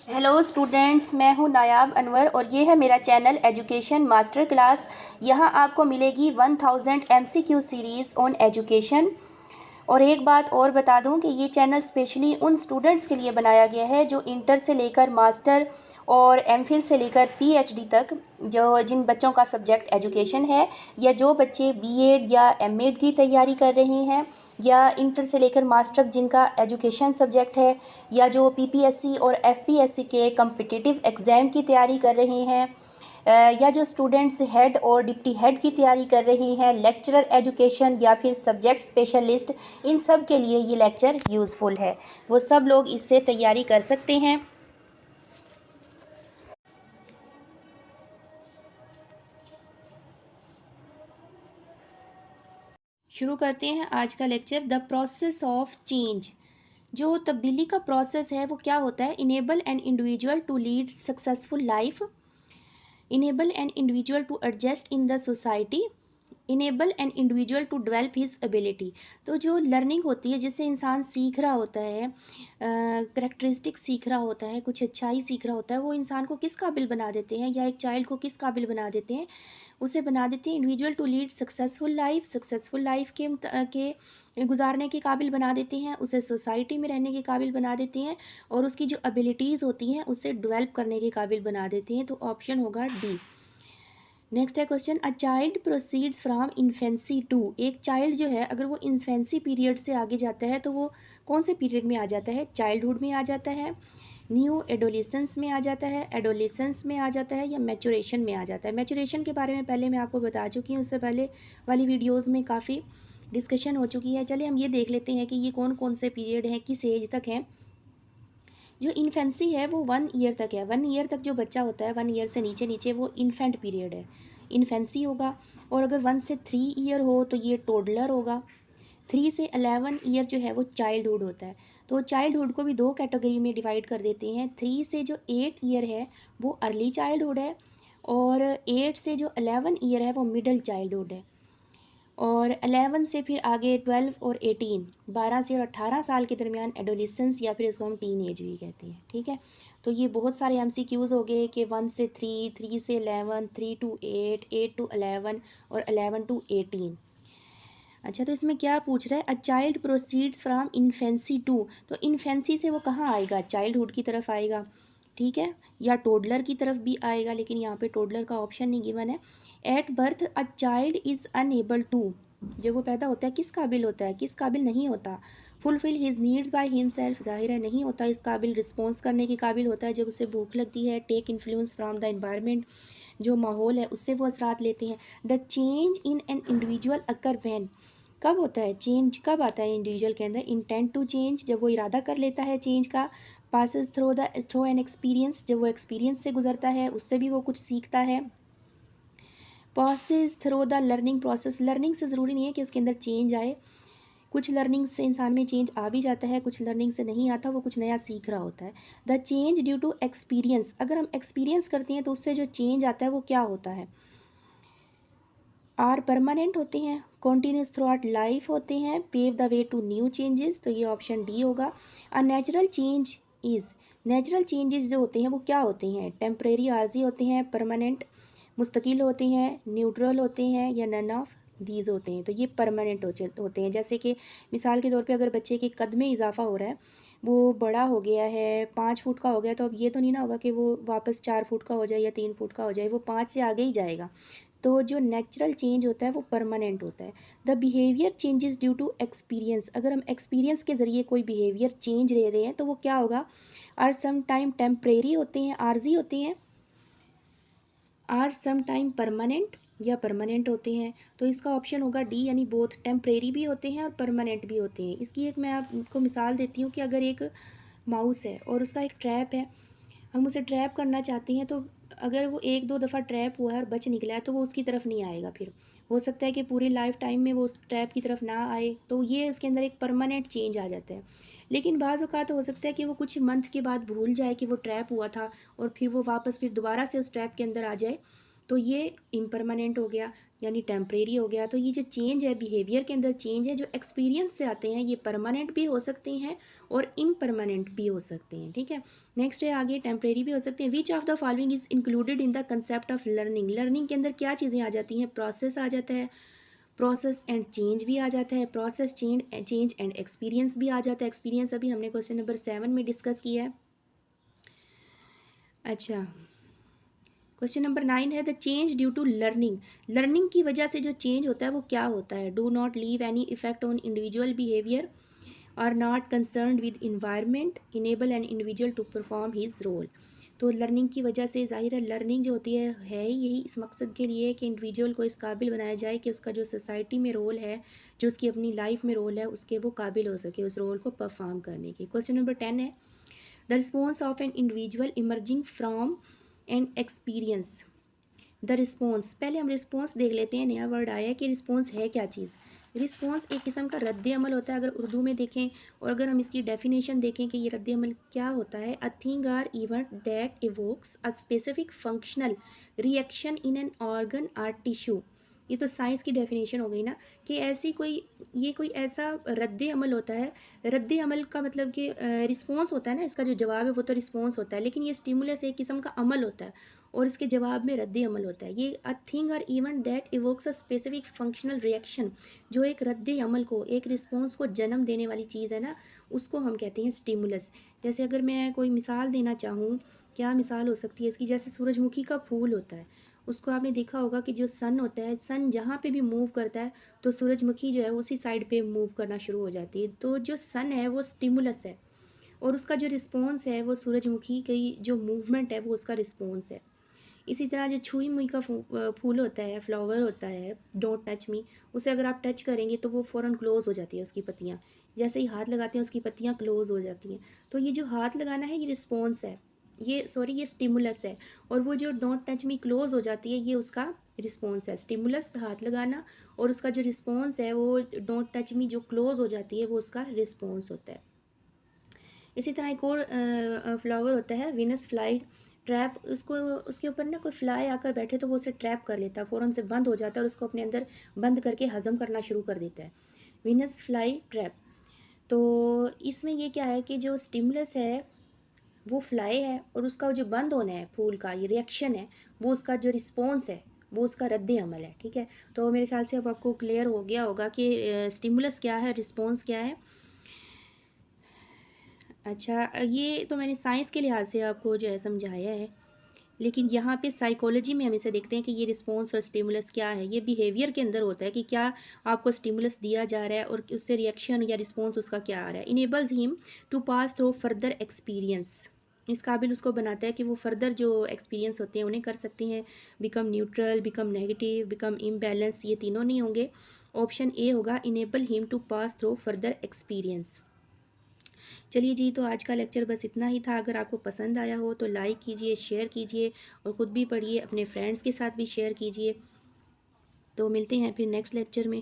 Hello students, मैं हूं नायाब अनवर और ये है मेरा चैनल एजुकेशन मास्टर क्लास। यहाँ आपको मिलेगी 1000 एमसीक्यू सीरीज़ ऑन एजुकेशन। और एक बात और बता दूं कि ये चैनल स्पेशली उन स्टूडेंट्स के लिए बनाया गया है जो इंटर से लेकर मास्टर और एमफिल से लेकर पीएचडी तक, जो जिन बच्चों का सब्जेक्ट एजुकेशन है, या जो बच्चे बीएड या एमएड की तैयारी कर रहे हैं, या इंटर से लेकर मास्टर जिनका एजुकेशन सब्जेक्ट है, या जो पीपीएससी और एफपीएससी के कम्पिटिटिव एग्ज़ाम की तैयारी कर रहे हैं, या जो स्टूडेंट्स हेड और डिप्टी हेड की तैयारी कर रही हैं, लेक्चरर एजुकेशन या फिर सब्जेक्ट स्पेशलिस्ट, इन सब के लिए ये लेक्चर यूज़फुल है। वो सब लोग इससे तैयारी कर सकते हैं। शुरू करते हैं आज का lecture. The process of change. जो तब्दीली का प्रोसेस है वो क्या होता है? Enable an individual to lead successful life, enable an individual to adjust in the society, enable an individual to develop his ability. तो जो लर्निंग होती है, जिससे इंसान सीख रहा होता है, करेक्टरिस्टिक सीख रहा होता है, कुछ अच्छाई सीख रहा होता है, वो इंसान को किस काबिल बना देते हैं, या एक चाइल्ड को किस काबिल बना देते हैं? उसे बना देते हैं individual to lead successful life के गुजारने के काबिल बना देते हैं, उसे सोसाइटी में रहने के काबिल बना देते हैं, और उसकी जो एबिलिटीज़ होती हैं उसे डेवलप करने के काबिल बना देते हैं। तो ऑप्शन होगा डी। नेक्स्ट है question, a child proceeds from infancy to. एक चाइल्ड जो है, अगर वो इन्फेंसी पीरियड से आगे जाता है तो वो कौन से पीरियड में आ जाता है? चाइल्डहुड में आ जाता है, न्यू एडोलेसेंस में आ जाता है, एडोलेसेंस में आ जाता है, या मैचुरेशन में आ जाता है? मैचुरेशन के बारे में पहले मैं आपको बता चुकी हूँ, उससे पहले वाली वीडियोज़ में काफ़ी डिस्कशन हो चुकी है। चलिए हम ये देख लेते हैं कि ये कौन कौन से पीरियड हैं, किस एज तक हैं। जो इन्फेंसी है वो 1 ईयर तक है। 1 ईयर तक जो बच्चा होता है, 1 ईयर से नीचे नीचे, वो इन्फेंट पीरियड है, इन्फेंसी होगा। और अगर 1 से 3 ईयर हो तो ये टोडलर होगा। 3 से 11 ईयर जो है वो चाइल्डहुड होता है। तो चाइल्डहुड को भी 2 कैटेगरी में डिवाइड कर देते हैं। 3 से जो 8 ईयर है वो अर्ली चाइल्डहुड है, और 8 से जो 11 ईयर है वो मिडल चाइल्डहुड है, और 11 से फिर आगे 12 और 18, 12 से और 18 साल के दरमियान एडोलिसेंस, या फिर इसको हम टीन एज भी कहते हैं। ठीक है, तो ये बहुत सारे एमसीक्यूज़ हो गए कि 1 से 3, 3 से 11, 3 to 8, 8 to 11, और 11 to 18। अच्छा, तो इसमें क्या पूछ रहा है? A child proceeds from infancy to. तो इन्फेंसी से वो कहाँ आएगा? चाइल्डहुड की तरफ आएगा, ठीक है, या टोडलर की तरफ भी आएगा, लेकिन यहाँ पे टोडलर का ऑप्शन नहीं गिवन है। At birth a child is unable to. जब वो पैदा होता है किस काबिल होता है, किस काबिल नहीं होता? Fulfil his needs by himself, जाहिर है नहीं होता इस काबिल। रिस्पॉन्स करने के काबिल होता है जब उसे भूख लगती है। Take influence from the environment, जो माहौल है उससे वो असरात लेते हैं। The change in an individual occur when. कब होता है चेंज, कब आता है इंडिविजुअल के अंदर? इंटेंट टू चेंज, जब वो इरादा कर लेता है चेंज का। पासिस थ्रो एन एक्सपीरियंस, जब वो एक्सपीरियंस से गुजरता है, उससे भी वो कुछ सीखता है। Passes throw the learning process, learning से ज़रूरी नहीं है कि उसके अंदर चेंज आए। कुछ लर्निंग से इंसान में चेंज आ भी जाता है, कुछ लर्निंग से नहीं आता, वो कुछ नया सीख रहा होता है। The change due to experience, अगर हम एक्सपीरियंस करते हैं तो उससे जो चेंज आता है वो क्या होता है? आर परमानेंट होते हैं, कॉन्टीन्यूस थ्रू आउट लाइफ होते हैं, pave the way to new changes, तो ये ऑप्शन डी होगा। A natural change is, natural changes जो होते हैं वो क्या होते हैं? टेम्परेरी आर्जी होते हैं, परमानेंट मुस्तकिल होते हैं, न्यूट्रल होते हैं, या नन ऑफ दीज होते हैं? तो ये परमानेंट होते हैं। जैसे कि मिसाल के तौर पे अगर बच्चे के कद में इजाफा हो रहा है, वो बड़ा हो गया है, 5 फुट का हो गया, तो अब ये तो नहीं ना होगा कि वो वापस 4 फुट का हो जाए या 3 फुट का हो जाए, वो 5 से आगे ही जाएगा। तो जो नेचुरल चेंज होता है वो परमानेंट होता है। The behaviour changes due to experience, अगर हम एक्सपीरियंस के ज़रिए कोई बिहेवियर चेंज ले रहे हैं तो वो क्या होगा? आर सम टाइम टेम्परेरी होते हैं, आर्जी होते हैं, आर सम टाइम परमानेंट, या परमानेंट होते हैं? तो इसका ऑप्शन होगा डी, यानी बोथ, टेम्परेरी भी होते हैं और परमानेंट भी होते हैं। इसकी एक मैं आपको मिसाल देती हूँ कि अगर एक माउस है और उसका एक ट्रैप है, हम उसे ट्रैप करना चाहते हैं, तो अगर वो 1-2 दफ़ा ट्रैप हुआ है और बच निकला है तो वो उसकी तरफ नहीं आएगा। फिर हो सकता है कि पूरी लाइफ टाइम में वो उस ट्रैप की तरफ ना आए, तो ये इसके अंदर एक परमानेंट चेंज आ जाता है। लेकिन बाज़ औक़ात हो सकता है कि वो कुछ मंथ के बाद भूल जाए कि वो ट्रैप हुआ था, और फिर वो वापस फिर दोबारा से उस ट्रैप के अंदर आ जाए, तो ये इम्परमानेंट हो गया, यानी टेम्परेरी हो गया। तो ये जो चेंज है, बिहेवियर के अंदर चेंज है, जो एक्सपीरियंस से आते हैं, ये परमानेंट भी हो सकते हैं और इम्परमानेंट भी हो सकते हैं, ठीक है। नेक्स्ट है आगे, टेम्परेरी भी हो सकते हैं। Which of the following is included in the concept of learning. Learning के अंदर क्या चीज़ें आ जाती हैं? प्रोसेस आ जाता है, प्रोसेस एंड चेंज भी आ जाता है, प्रोसेस चेंज एंड एक्सपीरियंस भी आ जाता है। एक्सपीरियंस अभी हमने क्वेश्चन नंबर 7 में डिस्कस किया है। अच्छा, क्वेश्चन नंबर 9 है the change due to learning. Learning की वजह से जो चेंज होता है वो क्या होता है? Do not leave any effect on individual behaviour, are not concern with environment, enable an individual to perform his role. तो लर्निंग की वजह से जाहिर है लर्निंग जो होती है यही इस मकसद के लिए कि इंडिविजुअल को इस काबिल बनाया जाए कि उसका जो सोसाइटी में रोल है, जो उसकी अपनी लाइफ में रोल है, उसके वो काबिल हो सके उस रोल को परफॉर्म करने के। क्वेश्चन नंबर 10 है the response of an individual emerging from an experience. The response, पहले हम रिस्पॉन्स देख लेते हैं, नया वर्ड आया है कि रिस्पॉन्स है क्या चीज़। रिस्पॉन्स एक किस्म का रद्द अमल होता है अगर उर्दू में देखें, और अगर हम इसकी डेफिनेशन देखें कि ये रद्द अमल क्या होता है। A thing or event that evokes a specific functional reaction in an organ or tissue. ये तो साइंस की डेफिनेशन हो गई ना, कि ऐसी कोई, ये कोई ऐसा रद्द अमल होता है। रद्द अमल का मतलब कि रिस्पॉन्स होता है ना, इसका जो जवाब है वो तो रिस्पॉन्स होता है, लेकिन ये स्टिमुलस एक किस्म का अमल होता है और इसके जवाब में रद्द अमल होता है। ये अ थिंग और event that evokes a specific functional reaction, जो एक रद्द अमल को, एक रिस्पॉन्स को जन्म देने वाली चीज़ है ना, उसको हम कहते हैं स्टिमुलस। जैसे अगर मैं कोई मिसाल देना चाहूँ, क्या मिसाल हो सकती है इसकी? जैसे सूरजमुखी का फूल होता है, उसको आपने देखा होगा कि जो सन होता है, सन जहाँ पे भी मूव करता है तो सूरजमुखी जो है उसी साइड पे मूव करना शुरू हो जाती है। तो जो सन है वो स्टिमुलस है और उसका जो रिस्पॉन्स है वो सूरजमुखी की जो मूवमेंट है वो उसका रिस्पॉन्स है। इसी तरह जो छुई मुई का फूल होता है, फ्लावर होता है, डोंट टच मी, उसे अगर आप टच करेंगे तो वो फ़ौरन क्लोज़ हो जाती है उसकी पत्तियाँ। जैसे ही हाथ लगाते हैं उसकी पत्तियाँ क्लोज़ हो जाती हैं। तो ये जो हाथ लगाना है ये रिस्पॉन्स है, ये स्टिमुलस है। और वो जो डोंट टच मी क्लोज़ हो जाती है ये उसका रिस्पॉन्स है। स्टिमुलस हाथ लगाना, और उसका जो रिस्पॉन्स है वो डोंट टच मी जो क्लोज़ हो जाती है वो उसका रिस्पॉन्स होता है। इसी तरह एक और फ्लावर होता है विनस फ्लाई ट्रैप। उसको, उसके ऊपर ना कोई फ्लाई आकर बैठे तो वो उसे ट्रैप कर लेता है, फ़ौरन से बंद हो जाता है और उसको अपने अंदर बंद करके हज़म करना शुरू कर देता है। Venus fly trap. तो इसमें ये क्या है कि जो स्टिमुलस है वो फ्लाई है, और उसका जो बंद होना है फूल का, ये रिएक्शन है, वो उसका जो रिस्पॉन्स है वो उसका रद्द अमल है, ठीक है। तो मेरे ख्याल से अब आपको क्लियर हो गया होगा कि स्टिमुलस क्या है, रिस्पॉन्स क्या है। अच्छा, ये तो मैंने साइंस के लिहाज से आपको जो है समझाया है, लेकिन यहाँ पे साइकोलॉजी में हम इसे देखते हैं कि ये रिस्पॉन्स और स्टिमुलस क्या है। ये बिहेवियर के अंदर होता है कि क्या आपको स्टिमुलस दिया जा रहा है और उससे रिएक्शन या रिस्पॉन्स उसका क्या आ रहा है। Enables him to pass through further experience, इस काबिल उसको बनाता है कि वो फर्दर जो एक्सपीरियंस होते हैं उन्हें कर सकते हैं। Become neutral, become negative, become imbalance, ये तीनों नहीं होंगे। ऑप्शन ए होगा enable him to pass through further experience. चलिए जी, तो आज का लेक्चर बस इतना ही था। अगर आपको पसंद आया हो तो लाइक कीजिए, शेयर कीजिए और ख़ुद भी पढ़िए, अपने फ्रेंड्स के साथ भी शेयर कीजिए। तो मिलते हैं फिर नेक्स्ट लेक्चर में।